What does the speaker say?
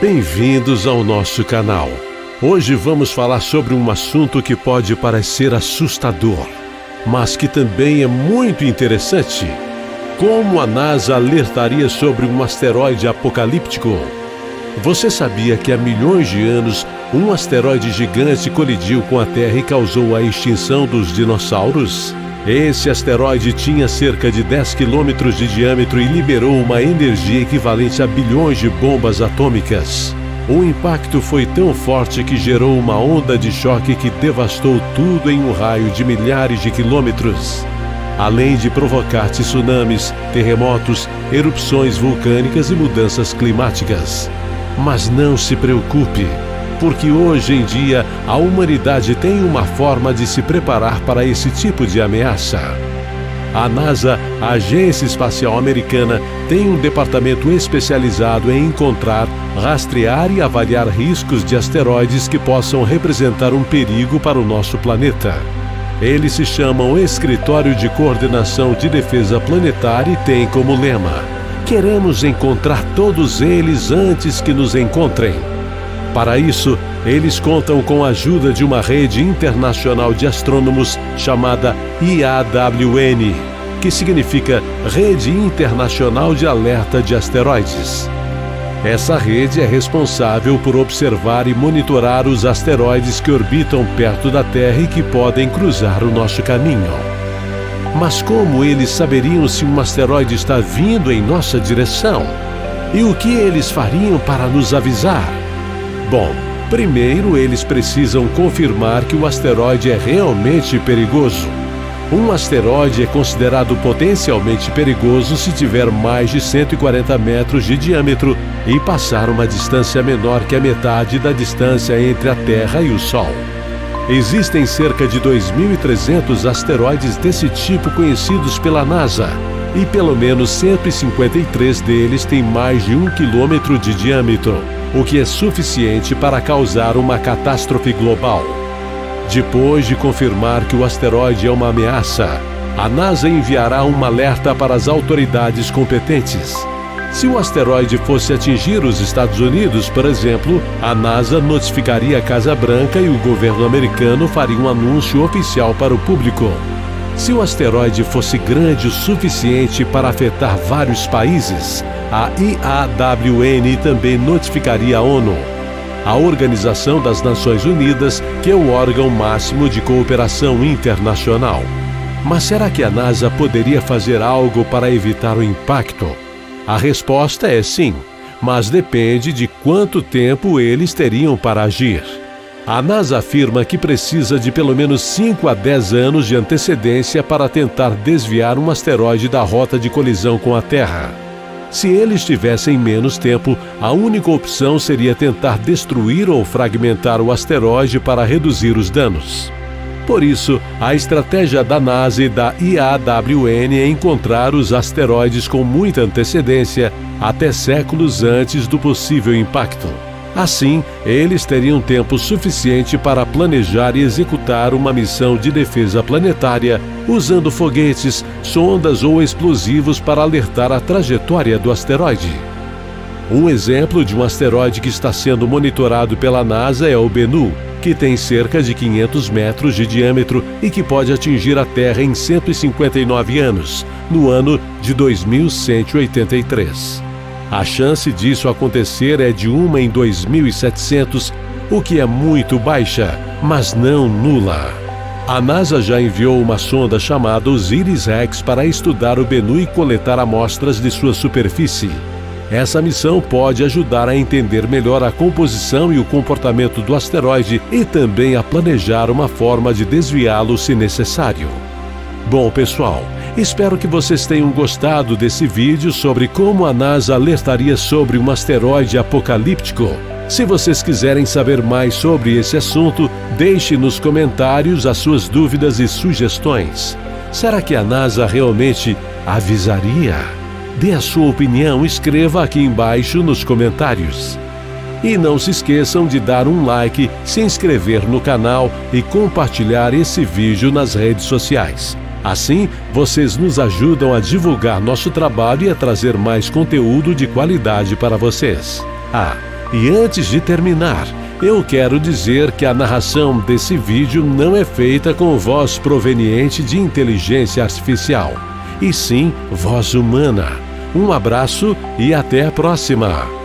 Bem-vindos ao nosso canal. Hoje vamos falar sobre um assunto que pode parecer assustador, mas que também é muito interessante. Como a NASA alertaria sobre um asteroide apocalíptico? Você sabia que há milhões de anos um asteroide gigante colidiu com a Terra e causou a extinção dos dinossauros? Esse asteroide tinha cerca de 10 quilômetros de diâmetro e liberou uma energia equivalente a bilhões de bombas atômicas. O impacto foi tão forte que gerou uma onda de choque que devastou tudo em um raio de milhares de quilômetros, além de provocar tsunamis, terremotos, erupções vulcânicas e mudanças climáticas. Mas não se preocupe, porque hoje em dia a humanidade tem uma forma de se preparar para esse tipo de ameaça. A NASA, a Agência Espacial Americana, tem um departamento especializado em encontrar, rastrear e avaliar riscos de asteroides que possam representar um perigo para o nosso planeta. Eles se chamam Escritório de Coordenação de Defesa Planetária e tem como lema: queremos encontrar todos eles antes que nos encontrem. Para isso, eles contam com a ajuda de uma rede internacional de astrônomos chamada IAWN, que significa Rede Internacional de Alerta de Asteroides. Essa rede é responsável por observar e monitorar os asteroides que orbitam perto da Terra e que podem cruzar o nosso caminho. Mas como eles saberiam se um asteroide está vindo em nossa direção? E o que eles fariam para nos avisar? Bom, primeiro eles precisam confirmar que o asteroide é realmente perigoso. Um asteroide é considerado potencialmente perigoso se tiver mais de 140 metros de diâmetro e passar uma distância menor que a metade da distância entre a Terra e o Sol. Existem cerca de 2.300 asteroides desse tipo conhecidos pela NASA, e pelo menos 153 deles têm mais de 1 quilômetro de diâmetro, o que é suficiente para causar uma catástrofe global. Depois de confirmar que o asteroide é uma ameaça, a NASA enviará um alerta para as autoridades competentes. Se o asteroide fosse atingir os Estados Unidos, por exemplo, a NASA notificaria a Casa Branca e o governo americano faria um anúncio oficial para o público. Se o asteroide fosse grande o suficiente para afetar vários países, a IAWN também notificaria a ONU, a Organização das Nações Unidas, que é o órgão máximo de cooperação internacional. Mas será que a NASA poderia fazer algo para evitar o impacto? A resposta é sim, mas depende de quanto tempo eles teriam para agir. A NASA afirma que precisa de pelo menos 5 a 10 anos de antecedência para tentar desviar um asteroide da rota de colisão com a Terra. Se eles tivessem menos tempo, a única opção seria tentar destruir ou fragmentar o asteroide para reduzir os danos. Por isso, a estratégia da NASA e da IAWN é encontrar os asteroides com muita antecedência, até séculos antes do possível impacto. Assim, eles teriam tempo suficiente para planejar e executar uma missão de defesa planetária, usando foguetes, sondas ou explosivos para alertar a trajetória do asteroide. Um exemplo de um asteroide que está sendo monitorado pela NASA é o Bennu, que tem cerca de 500 metros de diâmetro e que pode atingir a Terra em 159 anos, no ano de 2183. A chance disso acontecer é de 1 em 2.700, o que é muito baixa, mas não nula. A NASA já enviou uma sonda chamada OSIRIS-REx para estudar o Bennu e coletar amostras de sua superfície. Essa missão pode ajudar a entender melhor a composição e o comportamento do asteroide e também a planejar uma forma de desviá-lo se necessário. Bom, pessoal, espero que vocês tenham gostado desse vídeo sobre como a NASA alertaria sobre um asteroide apocalíptico. Se vocês quiserem saber mais sobre esse assunto, deixe nos comentários as suas dúvidas e sugestões. Será que a NASA realmente avisaria? Dê a sua opinião, escreva aqui embaixo nos comentários. E não se esqueçam de dar um like, se inscrever no canal e compartilhar esse vídeo nas redes sociais. Assim, vocês nos ajudam a divulgar nosso trabalho e a trazer mais conteúdo de qualidade para vocês. E antes de terminar, eu quero dizer que a narração desse vídeo não é feita com voz proveniente de inteligência artificial, e sim voz humana. Um abraço e até a próxima!